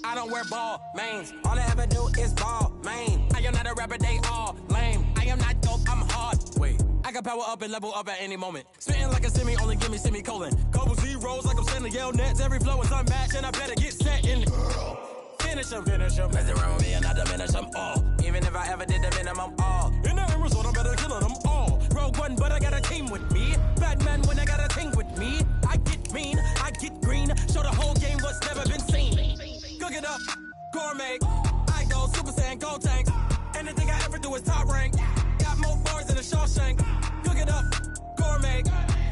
I don't wear ball mains. All I ever do is ball main. I am not a rapper, they all lame. I am not dope, I'm hard. Wait, I can power up and level up at any moment. Spitting like a semi, only give me semicolon. Couple zeros like I'm sending yell nets. Every flow is unmatched and I better get set in. Finish them. Mess around with me and I diminish them all. Even if I ever did the minimum all. In the end result, I'm better killing them all. Rogue one, but I got a team with me. Batman when I got a team with me. I get mean, I get green. Show the whole game what's never been seen. Cook it up, gourmet. I go Super Saiyan, gold tank. Anything I ever do is top rank. Got more bars than a Shawshank. Cook it up, gourmet.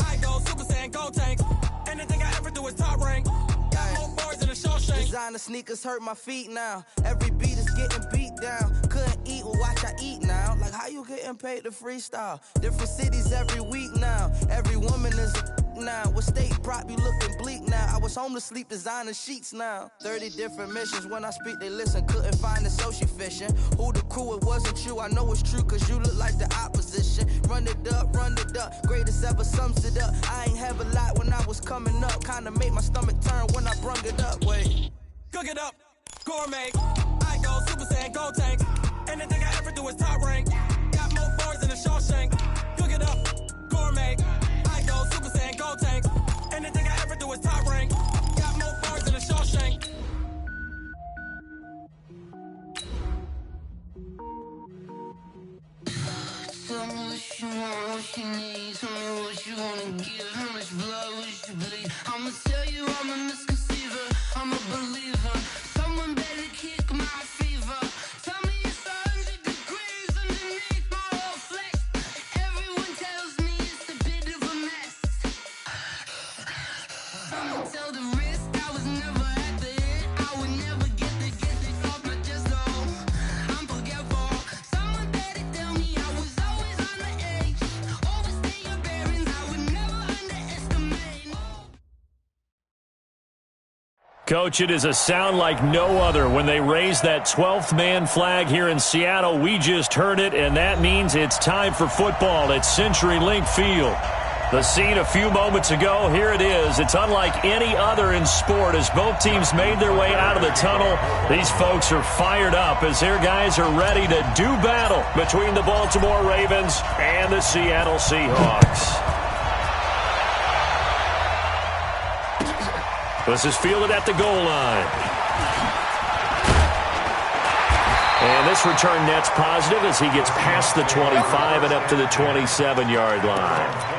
I go Super Saiyan, gold tank. Anything I ever do is top rank. Got more bars than a Shawshank. Designer sneakers hurt my feet now. Every beat is getting beat down. Couldn't eat, well watch I eat now. Like how you getting paid to freestyle? Different cities every week now. Every woman is a now. What state prop you looking bleak now? I was home to sleep designer sheets now. 30 different missions. When I speak they listen. Couldn't find the social fishing. Who the crew? It wasn't you. I know it's true cause you look like the opposition. Run it up. Greatest ever sums it up. I ain't have a lot when I was coming up. Kinda made my stomach turn when I brung it up. Wait. Cook it up, gourmet. I go Super Saiyan, gold tank. Anything I ever do is top rank. Got more bars than a Shawshank. Cook it up, gourmet. I go Super Saiyan, gold tank. Anything I ever do is top rank. Got more bars than a Shawshank. Tell me what you want, what you need. Tell me what you wanna give. How much blood would you bleed? I'ma tell you I'm a misconceiver. I'm a believer. Someone better kick my fever. Tell me it's 100 degrees underneath my whole flesh. Everyone tells me it's a bit of a mess. I'ma tell the risk I was never at the end. I would never get this off my chest. I'm forgetful. Someone better tell me I was always on the edge. Overstay your bearings. I would never underestimate. Coach, it is a sound like no other when they raise that 12th man flag here in Seattle. We just heard it, and that means it's time for football at CenturyLink Field. The scene a few moments ago, here it is. It's unlike any other in sport as both teams made their way out of the tunnel. These folks are fired up as their guys are ready to do battle between the Baltimore Ravens and the Seattle Seahawks. This is fielded at the goal line. And this return net's positive as he gets past the 25 and up to the 27-yard line.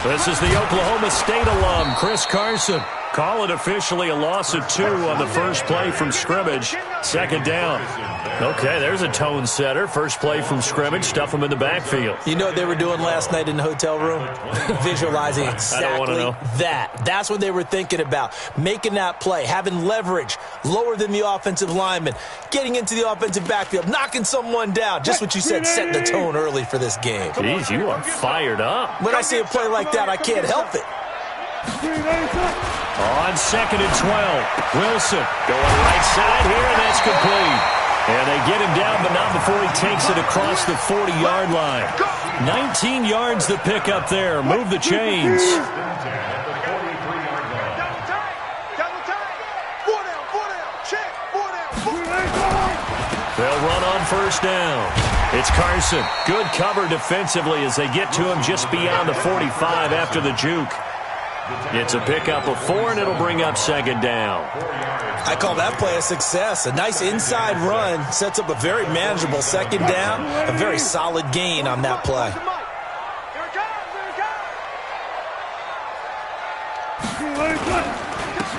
This is the Oklahoma State alum, Chris Carson. Call it officially a loss of 2 on the first play from scrimmage. Second down. Okay, there's a tone setter. First play from scrimmage, stuff them in the backfield. You know what they were doing last night in the hotel room? Visualizing exactly that. That's what they were thinking about. Making that play, having leverage, lower than the offensive lineman, getting into the offensive backfield, knocking someone down. Just what you said, setting the tone early for this game. Jeez, you are fired up. When I see a play like that, I can't help it. On second and 12, Wilson going right side here, and that's complete. And they get him down, but not before he takes it across the 40-yard line. 19 yards to pick up there. Move the chains. They'll run on first down. It's Carson. Good cover defensively as they get to him just beyond the 45 after the juke. It's a pickup of 4, and it'll bring up second down. I call that play a success. A nice inside run sets up a very manageable second down. A very solid gain on that play.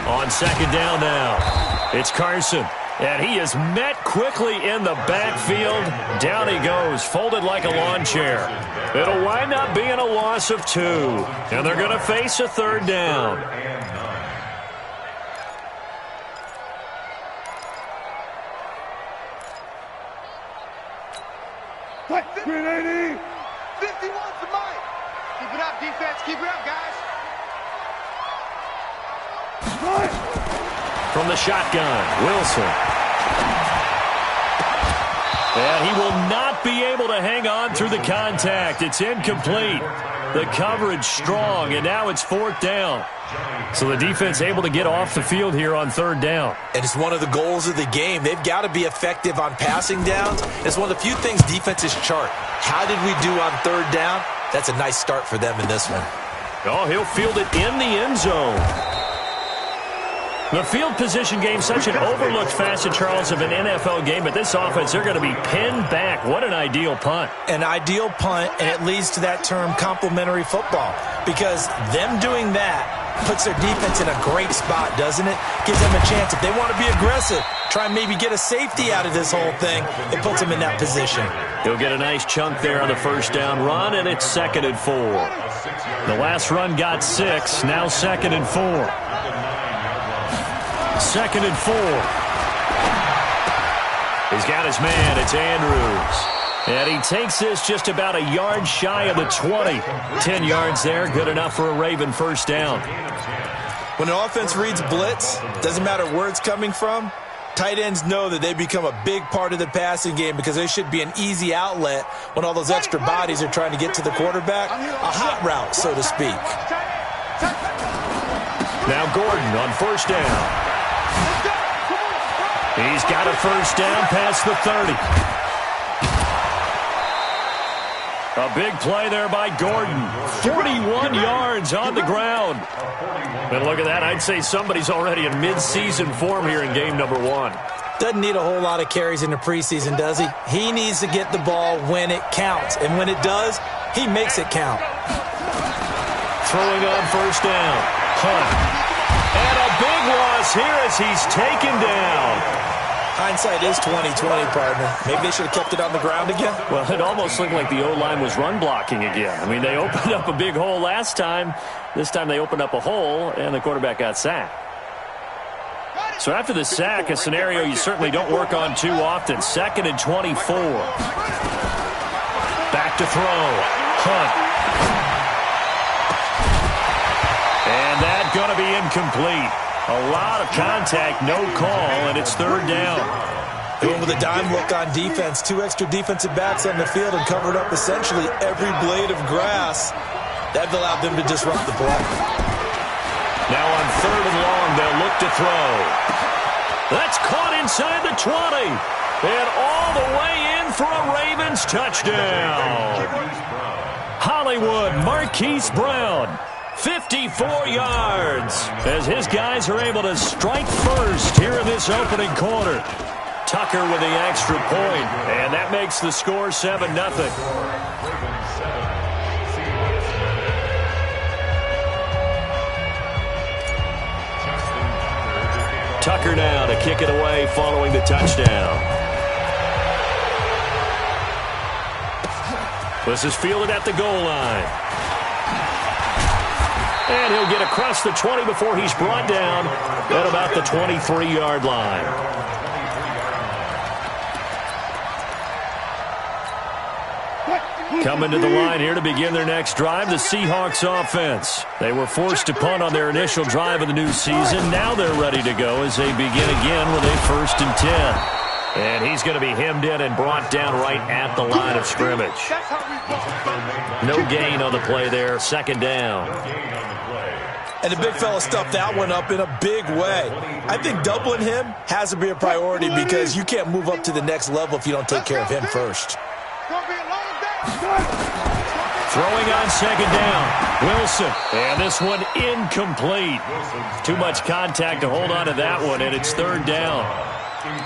On second down now, it's Carson. And he is met quickly in the backfield. Down he goes, folded like a lawn chair. It'll wind up being a loss of 2. And they're going to face a third down. Green 80. 51's the mic. Keep it up, defense. Keep it up, guys. From the shotgun, Wilson. And he will not be able to hang on through the contact. It's incomplete. The coverage strong, and now it's 4th down. So the defense able to get off the field here on 3rd down. And it's one of the goals of the game. They've got to be effective on passing downs. It's one of the few things defenses chart. How did we do on 3rd down? That's a nice start for them in this one. Oh, he'll field it in the end zone. The field position game, such an overlooked facet, Charles, of an NFL game. But this offense, they're going to be pinned back. What an ideal punt. An ideal punt, and it leads to that term complementary football. Because them doing that puts their defense in a great spot, doesn't it? Gives them a chance. If they want to be aggressive, try and maybe get a safety out of this whole thing, it puts them in that position. He'll get a nice chunk there on the 1st down run, and it's 2nd and 4. The last run got 6, now 2nd and 4. 2nd and 4. He's got his man. It's Andrews. And he takes this just about a yard shy of the 20. 10 yards there. Good enough for a Raven 1st down. When an offense reads blitz, doesn't matter where it's coming from, tight ends know that they become a big part of the passing game because they should be an easy outlet when all those extra bodies are trying to get to the quarterback. A hot route, so to speak. Now Gordon on 1st down. He's got a 1st down past the 30. A big play there by Gordon. 41 yards on the ground. And look at that. I'd say somebody's already in mid-season form here in game number 1. Doesn't need a whole lot of carries in the preseason, does he? He needs to get the ball when it counts. And when it does, he makes it count. Throwing on 1st down. Hunt. And a big loss here as he's taken down. Hindsight is 20/20, partner. Maybe they should have kept it on the ground again. Well, it almost looked like the O-line was run blocking again. I mean, they opened up a big hole last time. This time they opened up a hole, and the quarterback got sacked. So after the sack, a scenario you certainly don't work on too often. 2nd and 24. Back to throw. Hunt. And that's going to be incomplete. A lot of contact, no call, and it's 3rd down. They went with a dime look on defense. 2 extra defensive backs on the field and covered up essentially every blade of grass. That allowed them to disrupt the play. Now on 3rd and long, they'll look to throw. That's caught inside the 20. And all the way in for a Ravens touchdown. Hollywood Marquise Brown. 54 yards as his guys are able to strike first here in this opening quarter. Tucker with the extra point, and that makes the score 7-0. Tucker now to kick it away following the touchdown. This is fielded at the goal line. And he'll get across the 20 before he's brought down at about the 23-yard line. Coming to the line here to begin their next drive, the Seahawks offense. They were forced to punt on their initial drive of the new season. Now they're ready to go as they begin again with a 1st and 10. And he's going to be hemmed in and brought down right at the line of scrimmage. No gain on the play there. 2nd down. And the big fella stuffed that one up in a big way. I think doubling him has to be a priority because you can't move up to the next level if you don't take care of him first. Throwing on 2nd down. Wilson. And this one incomplete. Too much contact to hold on to that one, and it's 3rd down.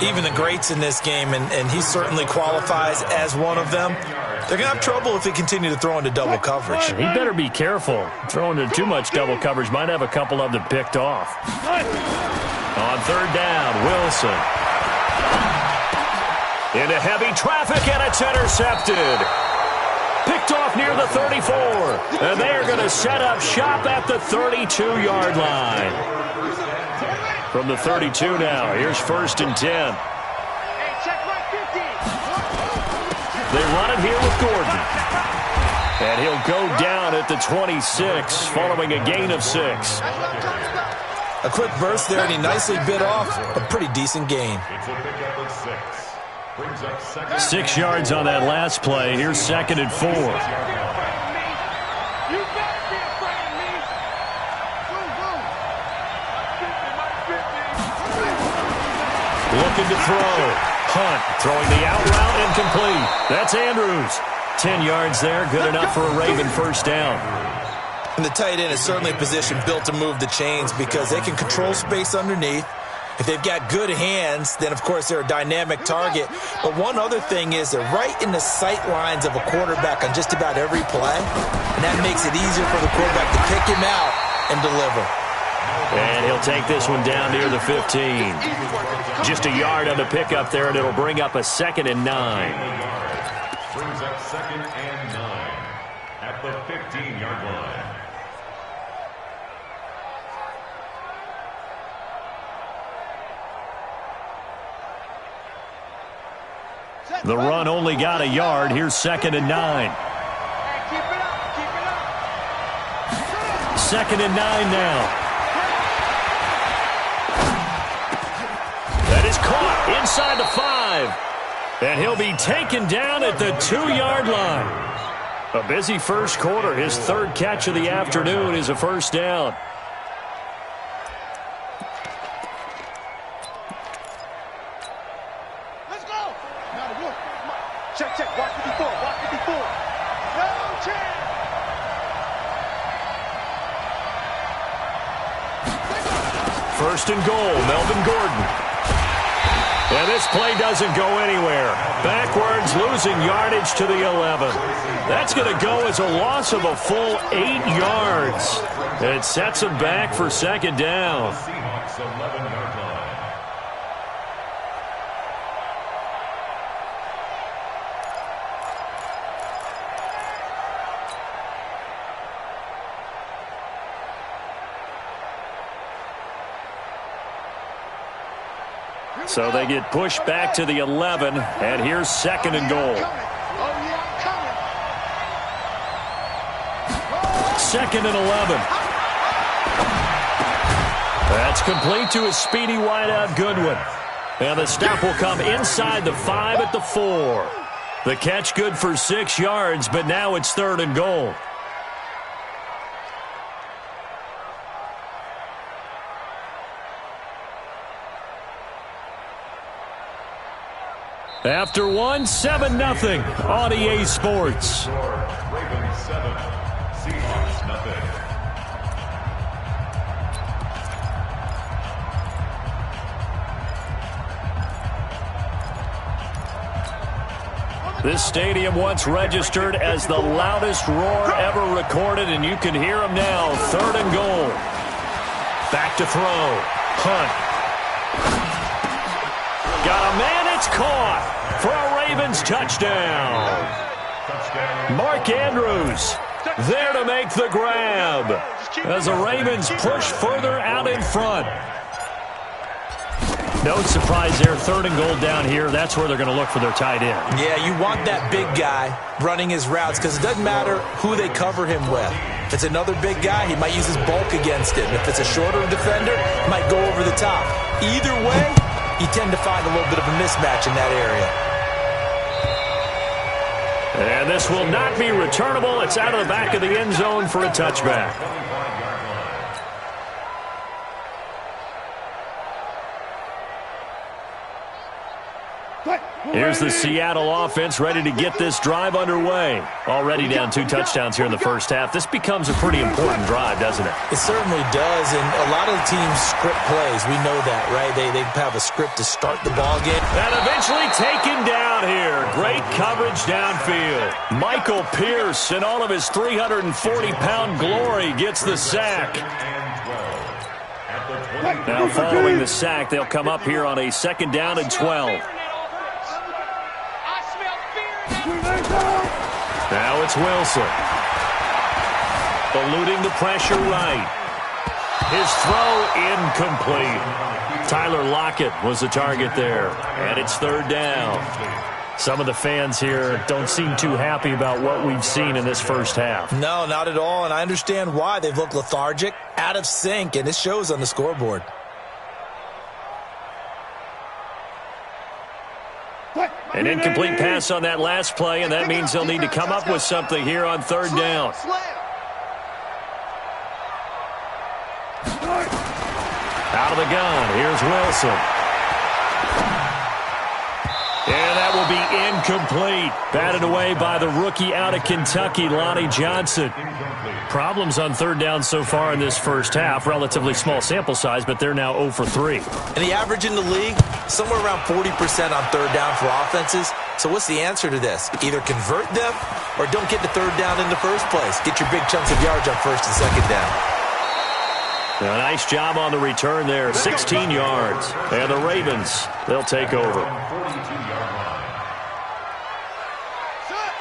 Even the greats in this game, and he certainly qualifies as one of them, they're going to have trouble if they continue to throw into double coverage. He better be careful. Throwing into too much double coverage might have a couple of them picked off. On 3rd down, Wilson. Into heavy traffic, and it's intercepted. Picked off near the 34. And they are going to set up shop at the 32-yard line. From the 32 now, here's 1st and 10. They run it here with Gordon. And he'll go down at the 26 following a gain of 6. A quick burst there, and he nicely bit off a pretty decent gain. It's a pickup of 6. Brings up second. 6 yards on that last play. Here's 2nd and 4. Looking to throw. Hunt throwing the out route, incomplete. That's Andrews. 10 yards there, good enough for a Raven first down. And the tight end is certainly a position built to move the chains because they can control space underneath. If they've got good hands, then, of course, they're a dynamic target. But one other thing is they're right in the sight lines of a quarterback on just about every play. And that makes it easier for the quarterback to pick him out and deliver. And he'll take this one down near the 15. Just a yard on the pickup there, and it'll bring up a 2nd and 9. Brings up 2nd and 9 at the 15-yard line. The run only got a yard. Here's 2nd and 9. 2nd and 9 now. That is caught inside the 5. And he'll be taken down at the 2-yard line. A busy first quarter. His 3rd catch of the afternoon is a first down. Let's go. Check, check. Watch 54. Watch 54. No chance. First and goal, Melvin Gordon. And this play doesn't go anywhere. Backwards, losing yardage to the 11. That's going to go as a loss of a full 8 yards. It sets him back for 2nd down. Seahawks 11-yard line. So they get pushed back to the 11, and here's 2nd and goal. 2nd and 11. That's complete to a speedy wideout Goodwin. And the stop will come inside the 5 at the 4. The catch good for 6 yards, but now it's 3rd and goal. After 1, 7-0 on EA Sports. Ravens 7, Seahawks nothing. This stadium once registered as the loudest roar ever recorded, and you can hear him now. 3rd and goal. Back to throw. Hunt. Got a man, it's caught for a Ravens touchdown. Mark Andrews there to make the grab as the Ravens push further out in front. No surprise there, 3rd and goal down here. That's where they're going to look for their tight end. Yeah, you want that big guy running his routes because it doesn't matter who they cover him with. If it's another big guy, he might use his bulk against him. If it's a shorter defender, he might go over the top. Either way, you tend to find a little bit of a mismatch in that area. And this will not be returnable. It's out of the back of the end zone for a touchback. Here's the Seattle offense ready to get this drive underway. Already down 2 touchdowns here in the first half. This becomes a pretty important drive, doesn't it? It certainly does, and a lot of teams script plays. We know that, right? They have a script to start the ball game. And eventually taken down here. Great coverage downfield. Michael Pierce, in all of his 340-pound glory, gets the sack. Now following the sack, they'll come up here on a 2nd down and 12. Now it's Wilson. Eluding the pressure right. His throw incomplete. Tyler Lockett was the target there. And it's 3rd down. Some of the fans here don't seem too happy about what we've seen in this first half. No, not at all, and I understand why. They've looked lethargic, out of sync, and it shows on the scoreboard. An incomplete pass on that last play, and that means they'll need to come up with something here on third down. Out of the gun, here's Wilson. And that will be incomplete. Batted away by the rookie out of Kentucky, Lonnie Johnson. Problems on third down so far in this first half. Relatively small sample size, but they're now 0 for 3. And the average in the league, somewhere around 40% on third down for offenses. So what's the answer to this? Either convert them or don't get the third down in the first place. Get your big chunks of yards on first and second down. A nice job on the return there, 16 yards. And the Ravens, they'll take over.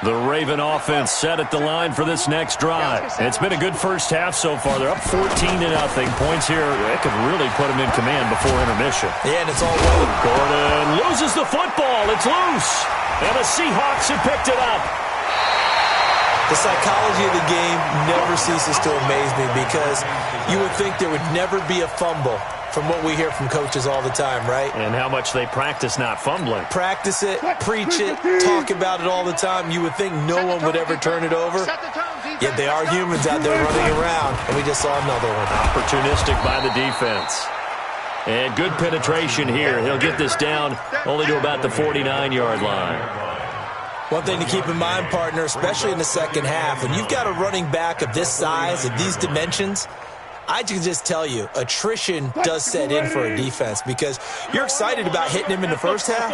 The Raven offense set at the line for this next drive. It's been a good first half so far. They're up 14-0. Points here, it could really put them in command before intermission. Yeah, and it's all well. Gordon loses the football. It's loose. And the Seahawks have picked it up. The psychology of the game never ceases to amaze me because you would think there would never be a fumble from what we hear from coaches all the time, right? And how much they practice not fumbling. Practice it, preach it, talk about it all the time. You would think no one would ever turn it over. Yet they are humans out there running around, and we just saw another one. Opportunistic by the defense. And good penetration here. He'll get this down only to about the 49-yard line. One thing to keep in mind, partner, especially in the second half, when you've got a running back of this size, of these dimensions, I can just tell you, attrition does set in for a defense because you're excited about hitting him in the first half.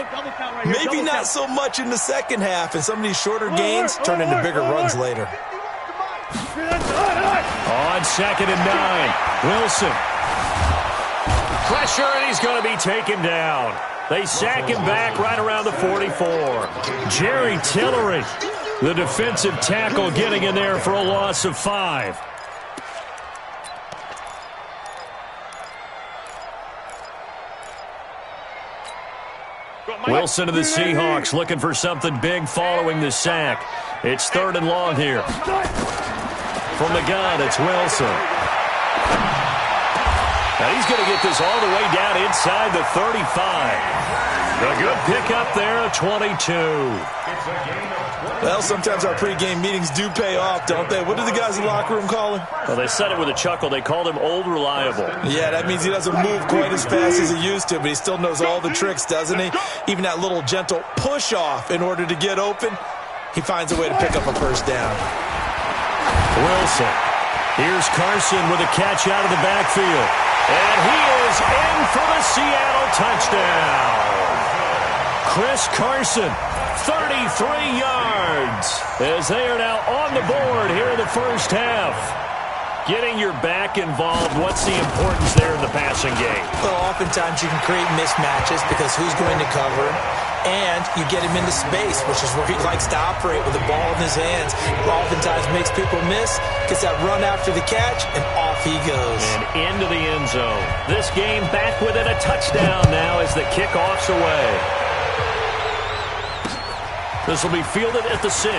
Maybe not so much in the second half, and some of these shorter gains turn into bigger runs later. On 2nd and 9, Wilson. Pressure, and he's going to be taken down. They sack him back right around the 44. Jerry Tillery, the defensive tackle, getting in there for a loss of 5. Wilson of the Seahawks looking for something big following the sack. It's 3rd and long here. From the gun, it's Wilson. Now he's going to get this all the way down inside the 35. A good pickup there at 22. Well, sometimes our pregame meetings do pay off, don't they? What do the guys in the locker room call him? Well, they said it with a chuckle. They called him Old Reliable. Yeah, that means he doesn't move quite as fast as he used to, but he still knows all the tricks, doesn't he? Even that little gentle push-off in order to get open, he finds a way to pick up a first down. Wilson. Here's Carson with a catch out of the backfield. And he is in for the Seattle touchdown. Chris Carson, 33 yards, as they are now on the board here in the first half. Getting your back involved, what's the importance there in the passing game? Well, oftentimes you can create mismatches because who's going to cover him? And you get him into space, which is where he likes to operate with the ball in his hands. Oftentimes makes people miss, gets that run after the catch, and off he goes. And into the end zone. This game back within a touchdown now as the kickoff's away. This will be fielded at the 6.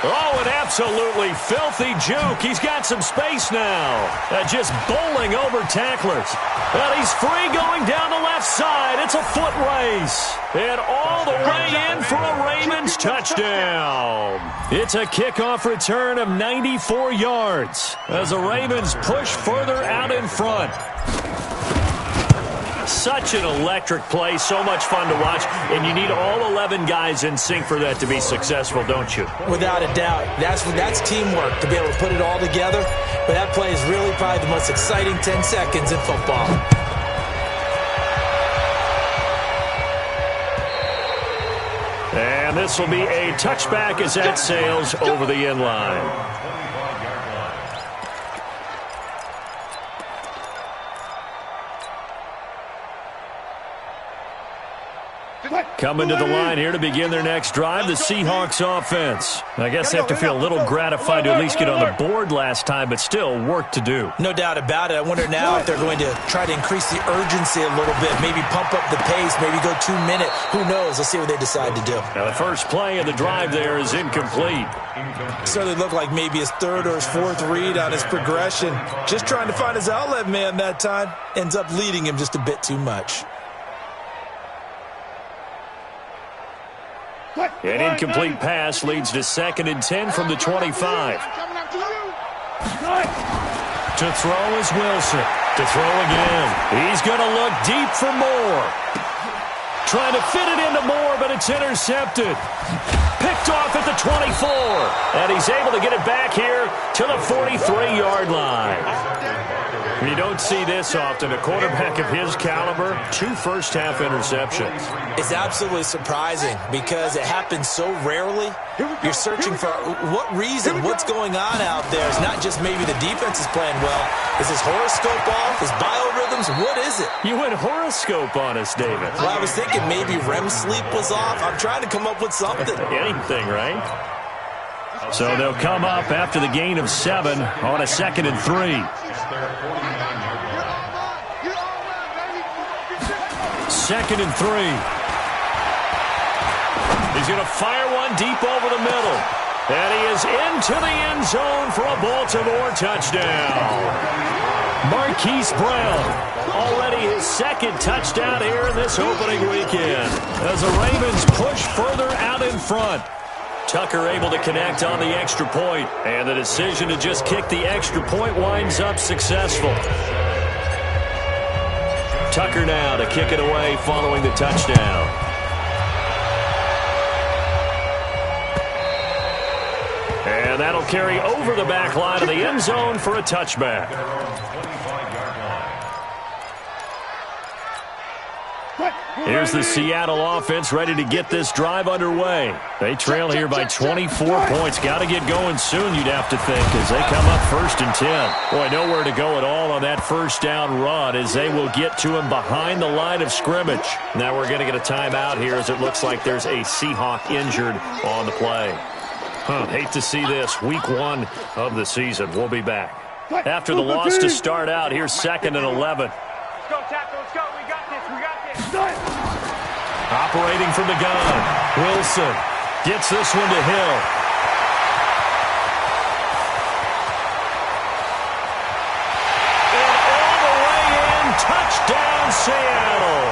Oh, an absolutely filthy juke. He's got some space now. Just bowling over tacklers. And he's free going down the left side. It's a foot race. And all the way in for a Ravens touchdown. It's a kickoff return of 94 yards as the Ravens push further out in front. Such an electric play, so much fun to watch, and you need all 11 guys in sync for that to be successful, don't you? Without a doubt. That's teamwork to be able to put it all together, but that play is really probably the most exciting 10 seconds in football. And this will be a touchback as that sails over the end line. Coming to the line here to begin their next drive, the Seahawks offense. I guess they have to feel a little gratified to at least get on the board last time, but still work to do. No doubt about it. I wonder now if they're going to try to increase the urgency a little bit, maybe pump up the pace, maybe go 2 minute. Who knows? Let's see what they decide to do. Now the first play of the drive there is incomplete. Certainly looked like maybe his third or his fourth read on his progression. Just trying to find his outlet man that time. Ends up leading him just a bit too much. An incomplete pass leads to 2nd and 10 from the 25. To throw is Wilson. To throw again. He's going to look deep for Moore. Trying to fit it into Moore, but it's intercepted. Picked off at the 24. And he's able to get it back here to the 43-yard line. You don't see this often. A quarterback of his caliber, 2 first-half interceptions. It's absolutely surprising because it happens so rarely. You're searching for what reason, what's going on out there. It's not just maybe the defense is playing well. Is his horoscope off? His biorhythms? What is it? You went horoscope on us, David. Well, I was thinking maybe REM sleep was off. I'm trying to come up with something. Anything, right? So they'll come up after the gain of 7 on a 2nd and 3. 2nd and 3. He's going to fire one deep over the middle. And he is into the end zone for a Baltimore touchdown. Marquise Brown, already his 2nd touchdown here in this opening weekend, as the Ravens push further out in front. Tucker able to connect on the extra point, and the decision to just kick the extra point winds up successful. Tucker now to kick it away following the touchdown. And that'll carry over the back line of the end zone for a touchback. Here's the Seattle offense ready to get this drive underway. They trail here by 24 points. Got to get going soon, you'd have to think, as they come up 1st and 10. Boy, nowhere to go at all on that first down run as they will get to him behind the line of scrimmage. Now we're going to get a timeout here as it looks like there's a Seahawk injured on the play. Hate to see this. Week 1 of the season. We'll be back. After the loss to start out, here's 2nd and 11. Let's go, tackle. Let's go. We got this. We got this. Operating from the gun. Wilson gets this one to Hill. And all the way in. Touchdown, Seattle.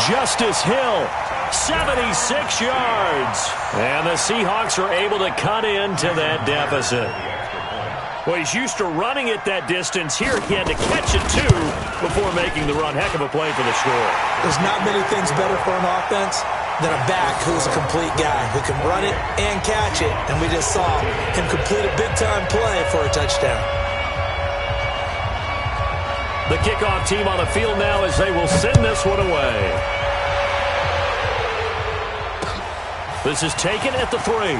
Justice Hill. 76 yards. And the Seahawks are able to cut into that deficit. Well, he's used to running it that distance. Here he had to catch it, too, before making the run. Heck of a play for the score. There's not many things better for an offense than a back who's a complete guy who can run it and catch it. And we just saw him complete a big-time play for a touchdown. The kickoff team on the field now as they will send this one away. This is taken at the 3.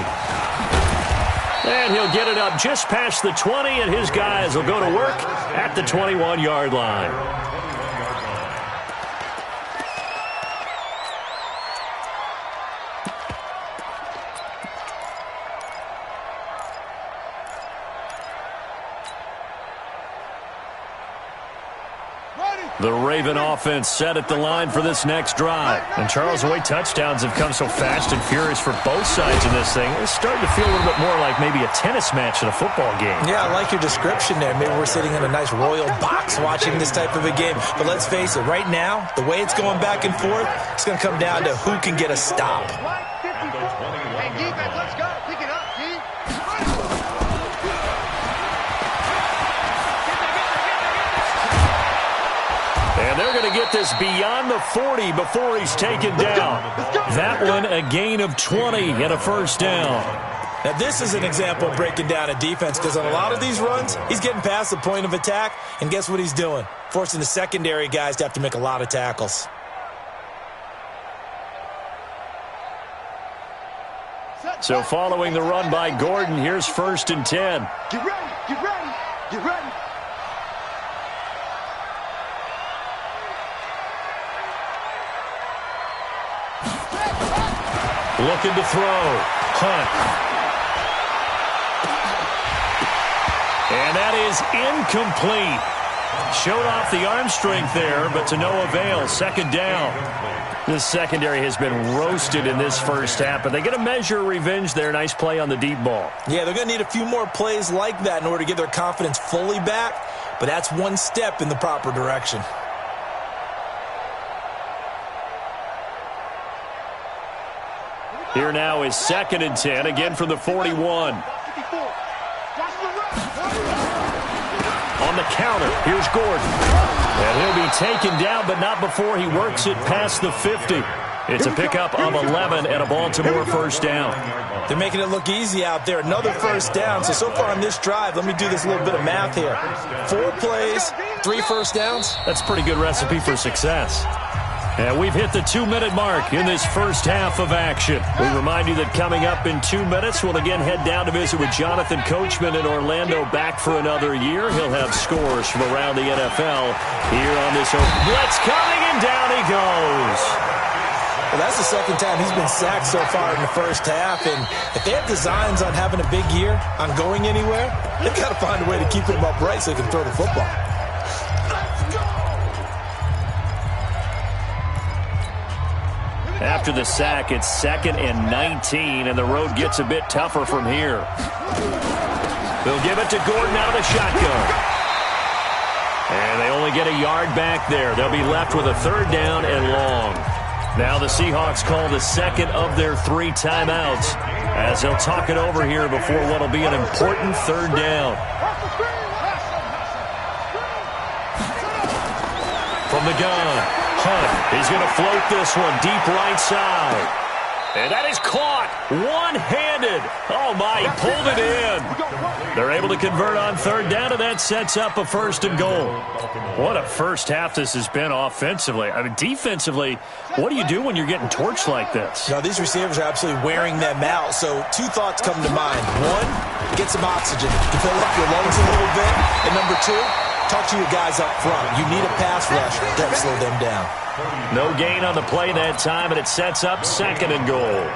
And he'll get it up just past the 20, and his guys will go to work at the 21-yard line. The Raven offense set at the line for this next drive. And Charles, the way touchdowns have come so fast and furious for both sides in this thing, it's starting to feel a little bit more like maybe a tennis match in a football game. Yeah, I like your description there. Maybe we're sitting in a nice royal box watching this type of a game. But let's face it, right now, the way it's going back and forth, it's going to come down to who can get a stop. Hey, defense, let's go. Pick it up, G. And they're going to get this beyond the 40 before he's taken down. That one, a gain of 20 and a first down. Now, this is an example of breaking down a defense because on a lot of these runs, he's getting past the point of attack, and guess what he's doing? Forcing the secondary guys to have to make a lot of tackles. So following the run by Gordon, here's 1st and 10. Get ready, get ready, get ready. Looking to throw. Hunt. And that is incomplete. Showed off the arm strength there, but to no avail. Second down. This secondary has been roasted in this first half, but they get a measure of revenge there. Nice play on the deep ball. Yeah, they're going to need a few more plays like that in order to get their confidence fully back, but that's one step in the proper direction. Here now is 2nd and 10, again from the 41. On the counter, here's Gordon. And he'll be taken down, but not before he works it past the 50. It's a pickup of 11 and a Baltimore first down. They're making it look easy out there. Another first down. So far on this drive, let me do this little bit of math here. 4 plays, 3 first downs. That's a pretty good recipe for success. And we've hit the 2-minute mark in this first half of action. We remind you that coming up in 2 minutes, we'll again head down to visit with Jonathan Coachman in Orlando, back for another year. He'll have scores from around the NFL here on this blitz coming, and down he goes. Well, that's the second time he's been sacked so far in the first half, and if they have designs on having a big year, on going anywhere, they've got to find a way to keep him upright so they can throw the football. After the sack, it's 2nd and 19, and the road gets a bit tougher from here. They'll give it to Gordon out of the shotgun. And they only get a yard back there. They'll be left with a 3rd down and long. Now the Seahawks call the second of their 3 timeouts as they'll talk it over here before what will be an important 3rd down. From the gun. Hunt is going to float this one deep right side. And that is caught one-handed. Oh, my, he pulled it in. They're able to convert on 3rd down, and that sets up a 1st and goal. What a first half this has been offensively. I mean, defensively, what do you do when you're getting torched like this? Now, these receivers are absolutely wearing them out. So 2 thoughts come to mind. 1, get some oxygen to fill up your lungs a little bit. And number 2, talk to your guys up front. You need a pass rush to help slow them down. No gain on the play that time, and it sets up 2nd and goal.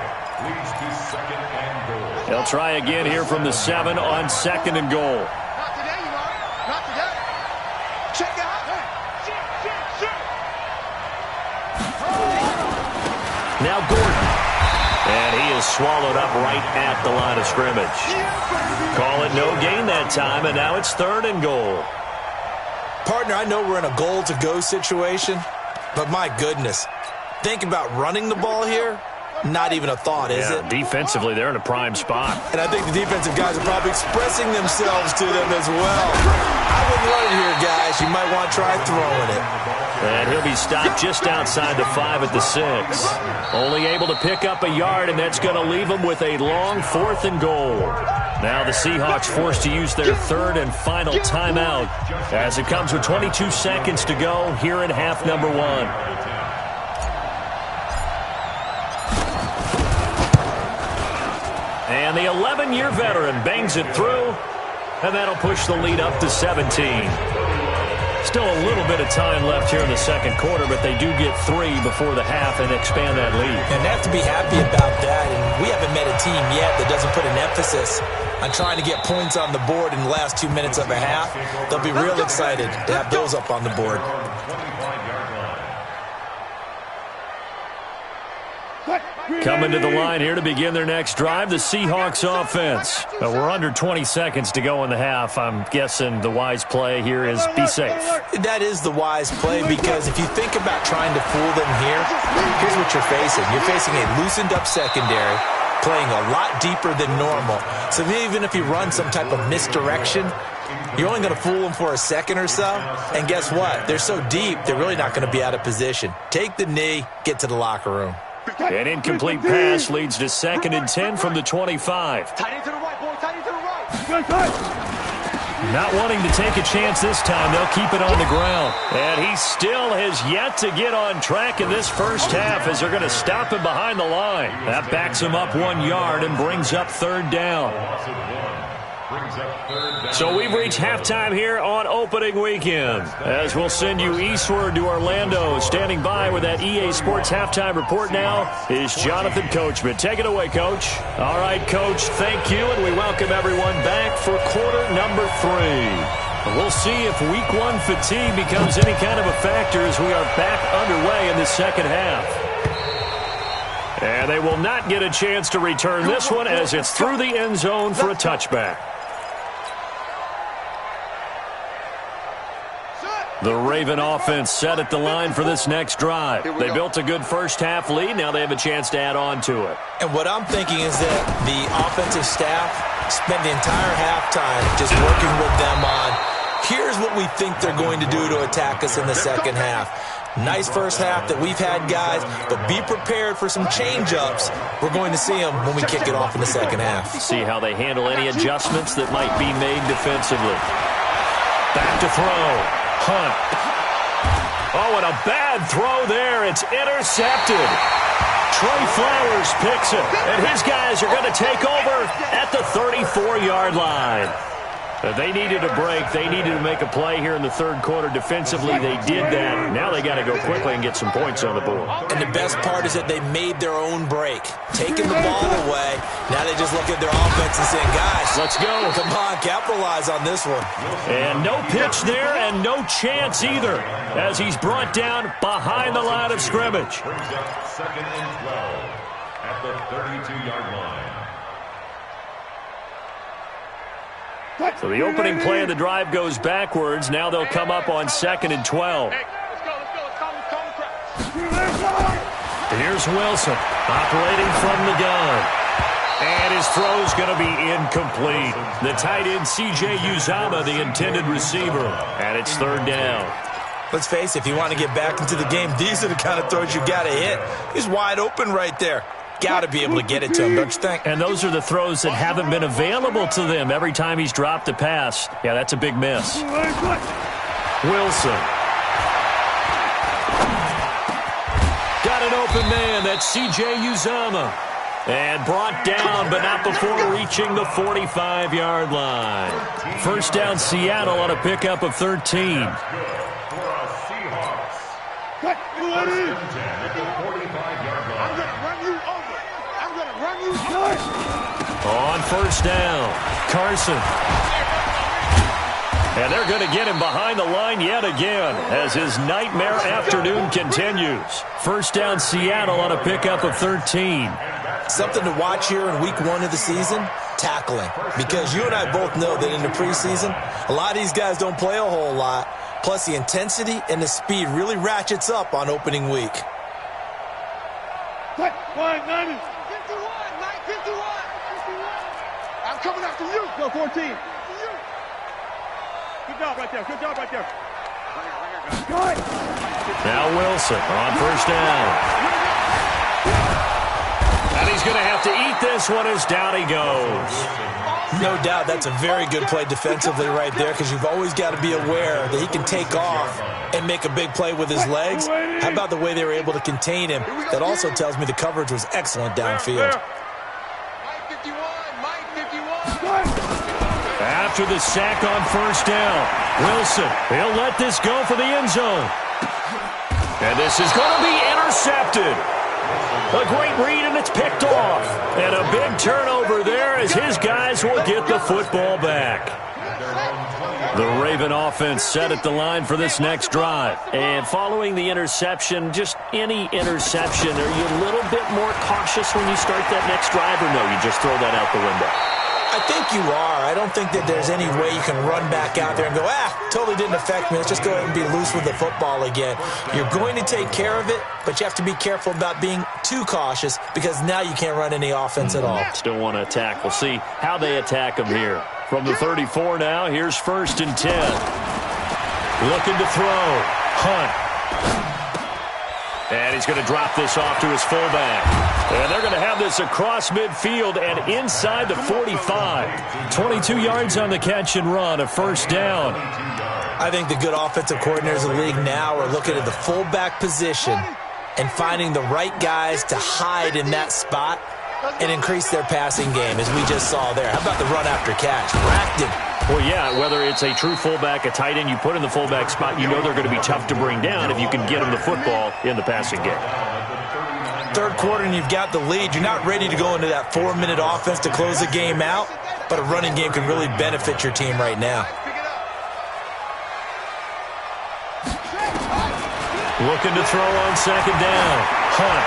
They'll try again here from the 7 on 2nd and goal. Not today, you are. Not today. Check out. Now Gordon. And he is swallowed up right at the line of scrimmage. Call it no gain that time, and now it's 3rd and goal. Partner, I know we're in a goal-to-go situation, but my goodness, think about running the ball here, not even a thought, is it? Defensively, they're in a prime spot. And I think the defensive guys are probably expressing themselves to them as well. I wouldn't run it here, guys. You might want to try throwing it. And he'll be stopped just outside the 5 at the 6. Only able to pick up a yard, and that's going to leave him with a long 4th and goal. Now the Seahawks forced to use their 3rd and final timeout as it comes with 22 seconds to go here in half number 1. And the 11-year veteran bangs it through, and that'll push the lead up to 17. Still a little bit of time left here in the second quarter, but they do get 3 before the half and expand that lead. And they have to be happy about that, and we haven't met a team yet that doesn't put an emphasis on trying to get points on the board in the last 2 minutes of a half. They'll be real excited to have those up on the board. Coming to the line here to begin their next drive, the Seahawks offense. We're under 20 seconds to go in the half. I'm guessing the wise play here is be safe. That is the wise play, because if you think about trying to fool them here, here's what you're facing. You're facing a loosened up secondary, playing a lot deeper than normal. So even if you run some type of misdirection, you're only going to fool them for a second or so. And guess what? They're so deep, they're really not going to be out of position. Take the knee, get to the locker room. An incomplete pass leads to 2nd and 10 from the 25. Tight end to the right, boy. Tight end to the right. Not wanting to take a chance this time, they'll keep it on the ground. And he still has yet to get on track in this first half as they're going to stop him behind the line. That backs him up 1 yard and brings up 3rd down. So we've reached halftime here on opening weekend. As we'll send you eastward to Orlando. Standing by with that EA Sports halftime report now is Jonathan Coachman. Take it away, Coach. All right, Coach, thank you, and we welcome everyone back for quarter number 3. We'll see if week 1 fatigue becomes any kind of a factor as we are back underway in the second half. And they will not get a chance to return this one as it's through the end zone for a touchback. The Raven offense set at the line for this next drive. They built a good first-half lead. Now they have a chance to add on to it. And what I'm thinking is that the offensive staff spent the entire halftime just working with them on, here's what we think they're going to do to attack us in the second half. Nice first half that we've had, guys, but be prepared for some change-ups. We're going to see them when we kick it off in the second half. See how they handle any adjustments that might be made defensively. Back to throw. Hunt. Oh, and a bad throw there. It's intercepted. Trey Flowers picks it, and his guys are going to take over at the 34-yard line. They needed a break. They needed to make a play here in the third quarter. Defensively, they did that. Now they got to go quickly and get some points on the board. And the best part is that they made their own break, taking the ball away. Now they just look at their offense and saying, guys, let's go. Come on, capitalize on this one. And no pitch there and no chance either as he's brought down behind the line of scrimmage. Brings up 2nd and 12 at the 32-yard line. So the opening play of the drive goes backwards. Now they'll come up on 2nd and 12. Here's Wilson operating from the gun. And his throw's going to be incomplete. The tight end, C.J. Uzomah, the intended receiver. And it's 3rd down. Let's face it, if you want to get back into the game, these are the kind of throws you got to hit. He's wide open right there. Got to be able to get it to him, don't you think? And those are the throws that haven't been available to them every time he's dropped a pass. Yeah, that's a big miss. Wilson. Got an open man. That's C.J. Uzomah. And brought down, but not before reaching the 45-yard line. 1st down, Seattle on a pickup of 13. On 1st down, Carson. And they're going to get him behind the line yet again as his nightmare afternoon continues. 1st down, Seattle on a pickup of 13. Something to watch here in week 1 of the season, tackling. Because you and I both know that in the preseason, a lot of these guys don't play a whole lot. Plus the intensity and the speed really ratchets up on opening week. 51, 51. I'm coming after you. Go 14. Good job right there. Good job right there. Now Wilson on 1st down. And he's going to have to eat this one as down he goes. No doubt that's a very good play defensively right there because you've always got to be aware that he can take off and make a big play with his legs. How about the way they were able to contain him? That also tells me the coverage was excellent downfield. After the sack on 1st down, Wilson, he'll let this go for the end zone. And this is going to be intercepted. A great read, and it's picked off. And a big turnover there as his guys will get the football back. The Raven offense set at the line for this next drive. And following the interception, just any interception, are you a little bit more cautious when you start that next drive, or no, you just throw that out the window? I think you are. I don't think that there's any way you can run back out there and go, totally didn't affect me. Let's just go ahead and be loose with the football again. You're going to take care of it, but you have to be careful about being too cautious because now you can't run any offense at all. Still want to attack. We'll see how they attack him here. From the 34 now, here's 1st and 10. Looking to throw. Hunt. And he's going to drop this off to his fullback. And they're going to have this across midfield and inside the 45. 22 yards on the catch and run, a 1st down. I think the good offensive coordinators in the league now are looking at the fullback position and finding the right guys to hide in that spot and increase their passing game, as we just saw there. How about the run after catch? Racked him. Well, yeah, whether it's a true fullback, a tight end you put in the fullback spot, you know they're going to be tough to bring down if you can get them the football in the passing game. Third quarter and you've got the lead. You're not ready to go into that 4-minute offense to close the game out, but a running game can really benefit your team right now. Looking to throw on second down. Hunt.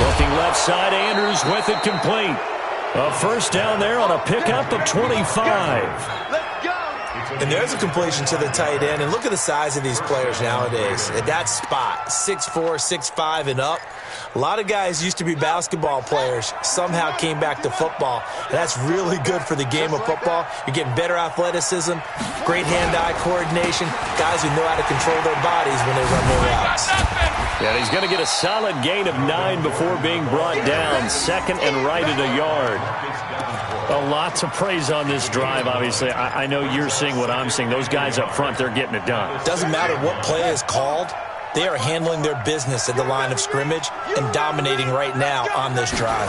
Looking left side, Andrews with it complete. A first down there on a pickup of 25. And there's a completion to the tight end. And look at the size of these players nowadays. At that spot, 6'4", 6'5", and up. A lot of guys used to be basketball players, somehow came back to football. And that's really good for the game of football. You're getting better athleticism, great hand-eye coordination, guys who know how to control their bodies when they run their routes. Yeah, he's going to get a solid gain of 9 before being brought down. Second and right at a yard. A lot to praise on this drive, obviously. I know you're seeing what I'm seeing. Those guys up front, they're getting it done. Doesn't matter what play is called. They are handling their business at the line of scrimmage and dominating right now on this drive.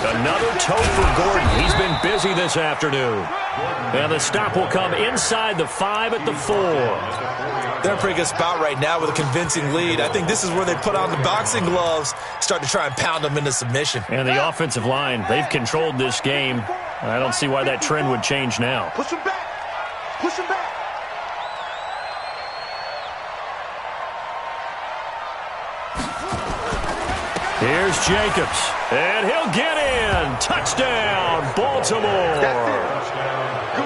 Another toe for Gordon. He's been busy this afternoon. And the stop will come inside the 5 at the 4. They're in a pretty good spot right now with a convincing lead. I think this is where they put on the boxing gloves, start to try and pound them into submission. And the offensive line, they've controlled this game. I don't see why that trend would change now. Push him back. Push him back. Here's Jacobs, and he'll get in. Touchdown, Baltimore.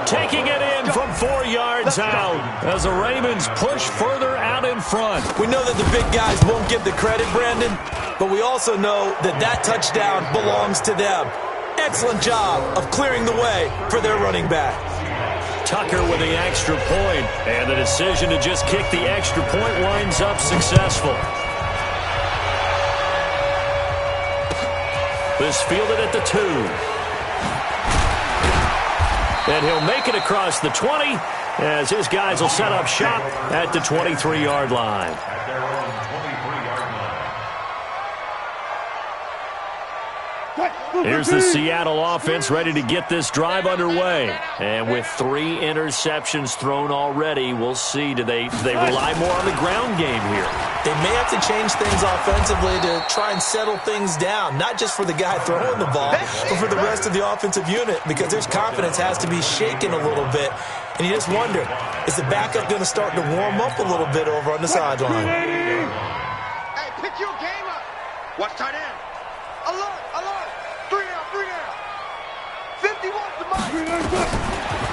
Taking it in from 4 yards out as the Ravens push further out in front. We know that the big guys won't get the credit, Brandon, but we also know that that touchdown belongs to them. Excellent job of clearing the way for their running back. Tucker with the extra point, and the decision to just kick the extra point winds up successful. This fielded at the 2. And he'll make it across the 20 as his guys will set up shop at the 23-yard line. At their own 23-yard line. Here's the Seattle offense ready to get this drive underway. And with 3 interceptions thrown already, we'll see. Do they rely more on the ground game here? They may have to change things offensively to try and settle things down, not just for the guy throwing the ball, but for the rest of the offensive unit, because their confidence has to be shaken a little bit. And you just wonder, is the backup going to start to warm up a little bit over on the sideline? Hey, pick your game up. Watch tight end. Alert, alert. 3 down, 3 down. 51's the mic.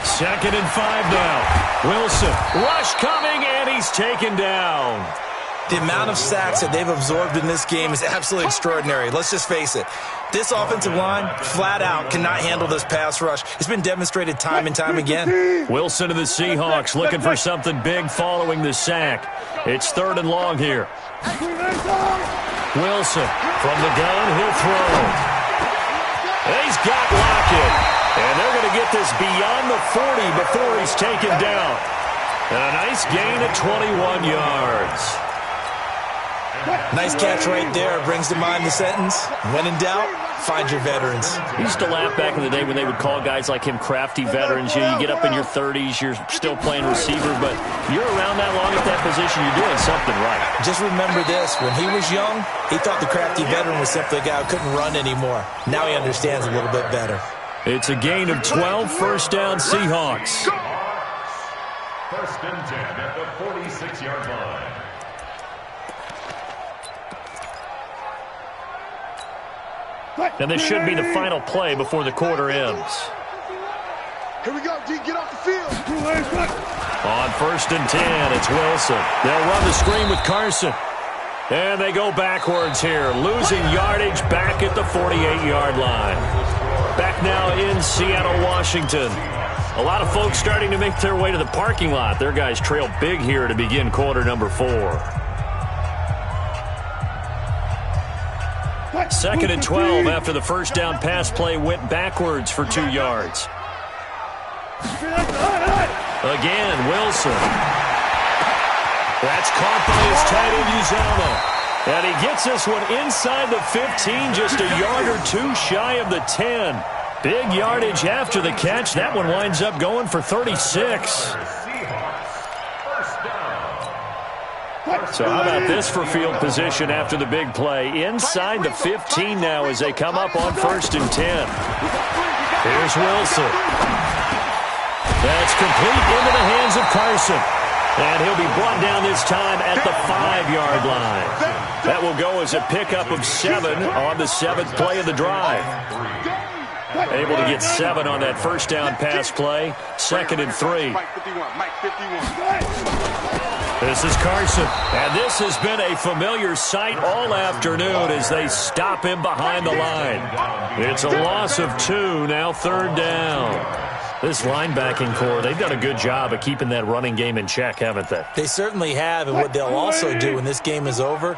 Second and 5 now. Wilson, rush coming, and he's taken down. The amount of sacks that they've absorbed in this game is absolutely extraordinary. Let's just face it. This offensive line, flat out, cannot handle this pass rush. It's been demonstrated time and time again. Wilson and the Seahawks looking for something big following the sack. It's 3rd and long here. Wilson from the gun, he'll throw. He's got Lockett. And they're going to get this beyond the 40 before he's taken down. And a nice gain at 21 yards. Nice catch right there. Brings to mind the sentence, when in doubt, find your veterans. We used to laugh back in the day when they would call guys like him crafty veterans. You get up in your 30s, you're still playing receiver, but you're around that long at that position, you're doing something right. Just remember this, when he was young, he thought the crafty veteran was simply a guy who couldn't run anymore. Now he understands a little bit better. It's a gain of 12, first down Seahawks. 1st and 10 at the 46-yard line. And this should be the final play before the quarter ends. Here we go, D. Get off the field. On 1st and 10, it's Wilson. They'll run the screen with Carson. And they go backwards here, losing yardage back at the 48-yard line. Back now in Seattle, Washington. A lot of folks starting to make their way to the parking lot. Their guys trail big here to begin quarter number 4. 2nd and 12 after the first down pass play went backwards for 2 yards. Again, Wilson. That's caught by his tight end, Uzama. And he gets this one inside the 15, just a yard or two shy of the 10. Big yardage after the catch. That one winds up going for 36. So how about this for field position after the big play? Inside the 15 now as they come up on 1st and 10. Here's Wilson. That's complete into the hands of Carson. And he'll be brought down this time at the 5-yard line. That will go as a pickup of 7 on the 7th play of the drive. Able to get 7 on that first down pass play. 2nd and 3. This is Carson. And this has been a familiar sight all afternoon as they stop him behind the line. It's a loss of 2, now 3rd down. This linebacking core, they've done a good job of keeping that running game in check, haven't they? They certainly have, and what they'll also do when this game is over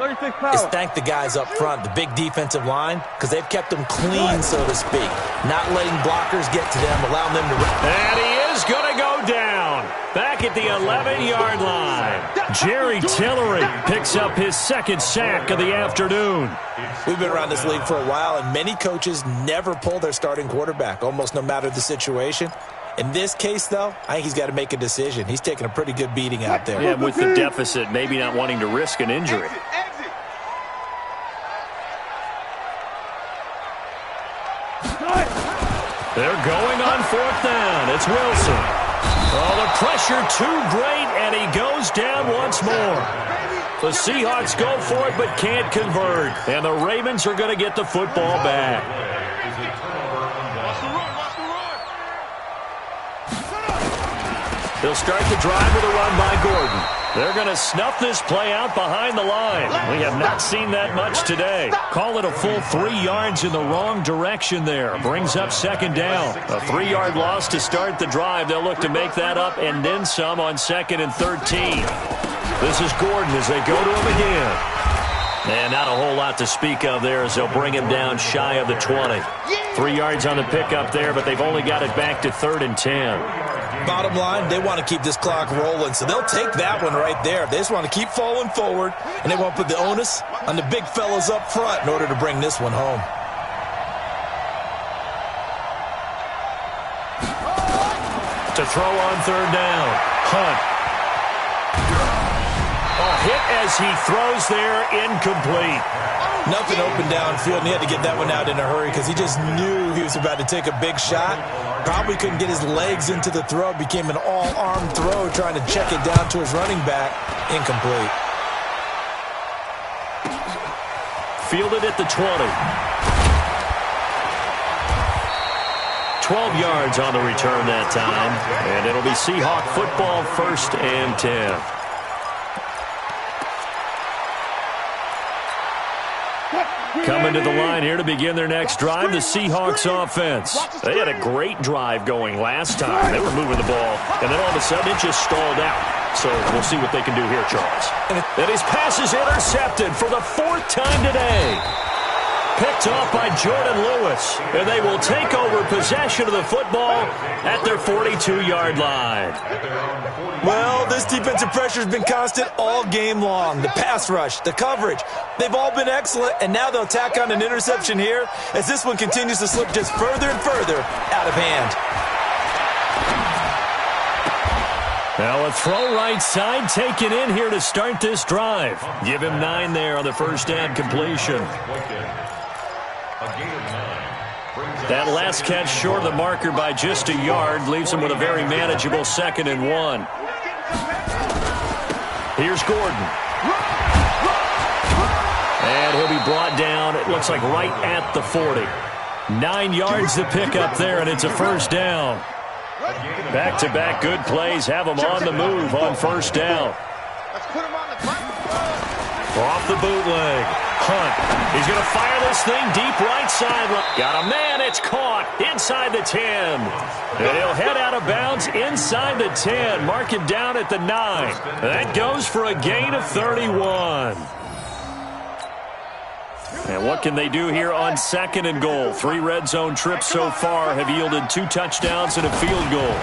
is thank the guys up front, the big defensive line, because they've kept them clean, so to speak. Not letting blockers get to them, allowing them to... And he is going to go down. Back at the 11-yard line. Jerry Tillery picks up his 2nd sack of the afternoon. We've been around this league for a while, and many coaches never pull their starting quarterback, almost no matter the situation. In this case, though, I think he's got to make a decision. He's taking a pretty good beating out there. Yeah, with the deficit, maybe not wanting to risk an injury. They're going on 4th down. It's Wilson. Oh, the pressure too great, and he goes down once more. The Seahawks go for it but can't convert, and the Ravens are going to get the football back. They'll start the drive with a run by Gordon. They're going to snuff this play out behind the line. We have not seen that much today. Call it a full 3 yards in the wrong direction there. Brings up 2nd down. A 3-yard loss to start the drive. They'll look to make that up and then some on 2nd and 13. This is Gordon as they go to him again. And not a whole lot to speak of there as they'll bring him down shy of the 20. 3 yards on the pickup there, but they've only got it back to 3rd and 10. Bottom line, they want to keep this clock rolling, so they'll take that one right there. They just want to keep falling forward, and they want to put the onus on the big fellas up front in order to bring this one home. To throw on 3rd down. Hunt. A hit as he throws there, incomplete. Nothing open downfield, and he had to get that one out in a hurry because he just knew he was about to take a big shot. Probably couldn't get his legs into the throw. Became an all-arm throw trying to check it down to his running back. Incomplete. Fielded at the 20. 12 yards on the return that time. And it'll be Seahawk football, 1st and 10. Coming to the line here to begin their next drive, the Seahawks offense. They had a great drive going last time. They were moving the ball, and then all of a sudden it just stalled out. So we'll see what they can do here, Charles. And his pass is intercepted for the 4th time today. Picked off by Jordan Lewis, and they will take over possession of the football at their 42-yard line. Well, this defensive pressure has been constant all game long. The pass rush, the coverage, they've all been excellent, and now they'll tack on an interception here as this one continues to slip just further and further out of hand. Now a throw right side taken in here to start this drive. Give him 9 there on the first down completion. That last catch short of the marker by just a yard leaves him with a very manageable 2nd and 1. Here's Gordon. And he'll be brought down, it looks like right at the 40. 9 yards to pick up there, and it's a 1st down. Back-to-back good plays have him on the move on 1st down. Off the bootleg. Hunt. He's going to fire this thing deep right sideline. Got a man. It's caught inside the 10. And he'll head out of bounds inside the 10. Mark him down at the 9. That goes for a gain of 31. And what can they do here on 2nd and goal? 3 red zone trips so far have yielded 2 touchdowns and a field goal.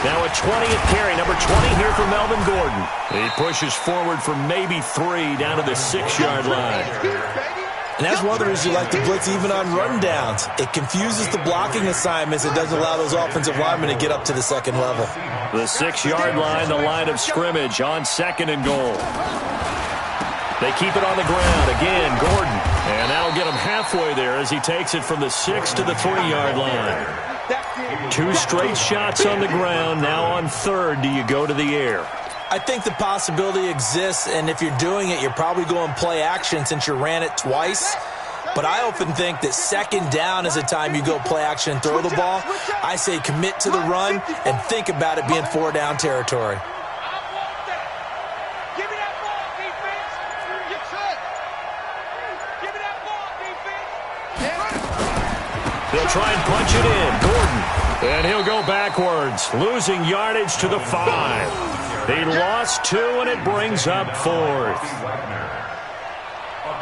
Now a 20th carry, number 20 here for Melvin Gordon. He pushes forward for maybe 3 down to the 6-yard line. And that's one of the reasons you like to blitz even on rundowns. It confuses the blocking assignments. It doesn't allow those offensive linemen to get up to the 2nd level. The 6-yard line, the line of scrimmage on 2nd and goal. They keep it on the ground. Again, Gordon. And that'll get him halfway there as he takes it from the 6 to the 3-yard line. 2 straight shots on the ground. Now on 3rd, do you go to the air? I think the possibility exists, and if you're doing it, you're probably going play action since you ran it twice. But I often think that 2nd down is the time you go play action and throw the ball. I say commit to the run and think about it being 4-down territory. They'll try and punch it in. Gordon. And he'll go backwards, losing yardage to the 5. He lost 2, and it brings up 4th. A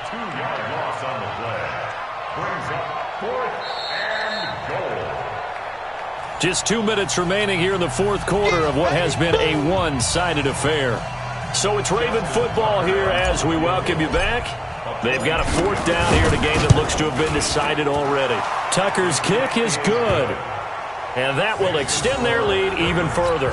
2-yard loss on the play. Brings up 4th and goal. Just 2 minutes remaining here in the 4th quarter of what has been a one-sided affair. So it's Raven football here as we welcome you back. They've got a 4th down here in a game that looks to have been decided already. Tucker's kick is good. And that will extend their lead even further.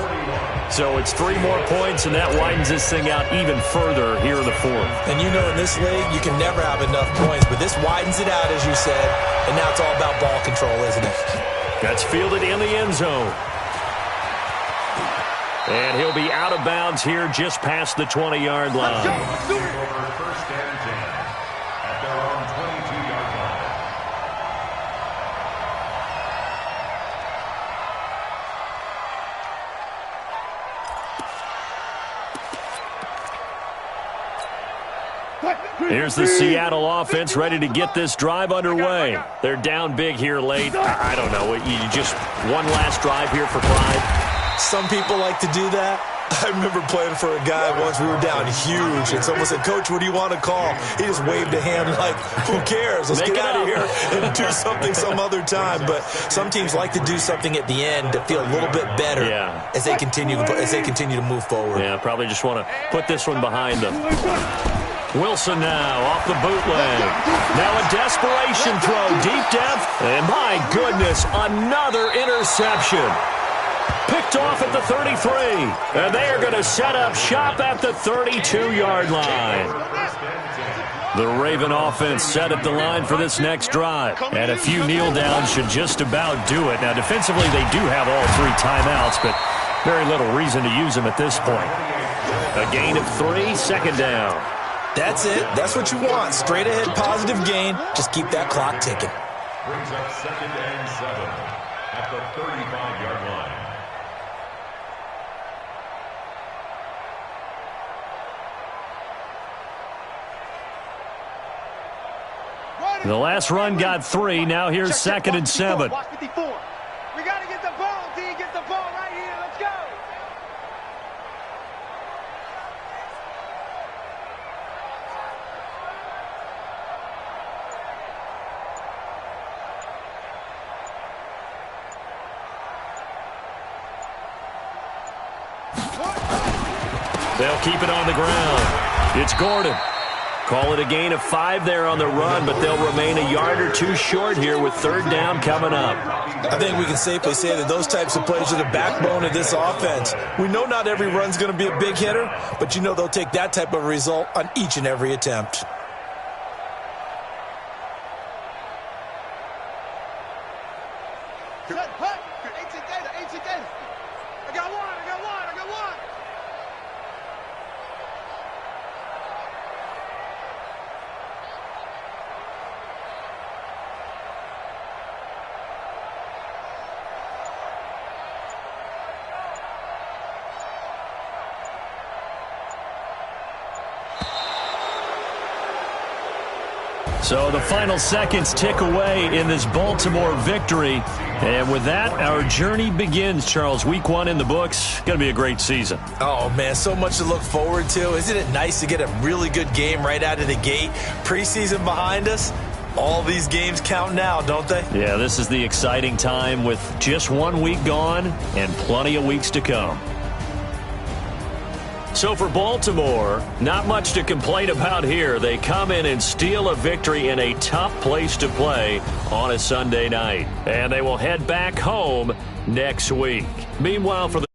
So it's 3 more points, and that widens this thing out even further here in the 4th. And you know in this league, you can never have enough points, but this widens it out, as you said, and now it's all about ball control, isn't it? That's fielded in the end zone. And he'll be out of bounds here just past the 20-yard line. First and 10 at their own 22-yard line. Here's the Seattle offense ready to get this drive underway. They're down big here late. I don't know. You just one last drive here for pride? Some people like to do that. I remember playing for a guy once. We were down huge, and someone said, "Coach, what do you want to call?" He just waved a hand like, "Who cares? Let's get out of here and do something some other time." But some teams like to do something at the end to feel a little bit better as they continue to move forward. Yeah, probably just want to put this one behind them. Wilson now off the bootleg. Now a desperation throw, deep depth, and my goodness, another interception. Picked off at the 33, and they are going to set up shop at the 32-yard line. The Raven offense set at the line for this next drive, and a few kneel downs should just about do it. Now, defensively, they do have all 3 timeouts, but very little reason to use them at this point. A gain of 3, 2nd down. That's it. That's what you want. Straight ahead, positive gain. Just keep that clock ticking. Brings up 2nd and 7 at the 35-yard line. The last run got 3. Now here's 2nd and 7. Watch 54. We got to get the ball, D. Get the ball right here. Let's go. They'll keep it on the ground. It's Gordon. Call it a gain of 5 there on the run, but they'll remain a yard or 2 short here with 3rd down coming up. I think we can safely say that those types of plays are the backbone of this offense. We know not every run's going to be a big hitter, but you know they'll take that type of result on each and every attempt. I got one. So the final seconds tick away in this Baltimore victory. And with that, our journey begins, Charles. Week 1 in the books. Going to be a great season. Oh, man, so much to look forward to. Isn't it nice to get a really good game right out of the gate? Preseason behind us. All these games count now, don't they? Yeah, this is the exciting time with just 1 week gone and plenty of weeks to come. So for Baltimore, not much to complain about here. They come in and steal a victory in a tough place to play on a Sunday night. And they will head back home next week. Meanwhile, for the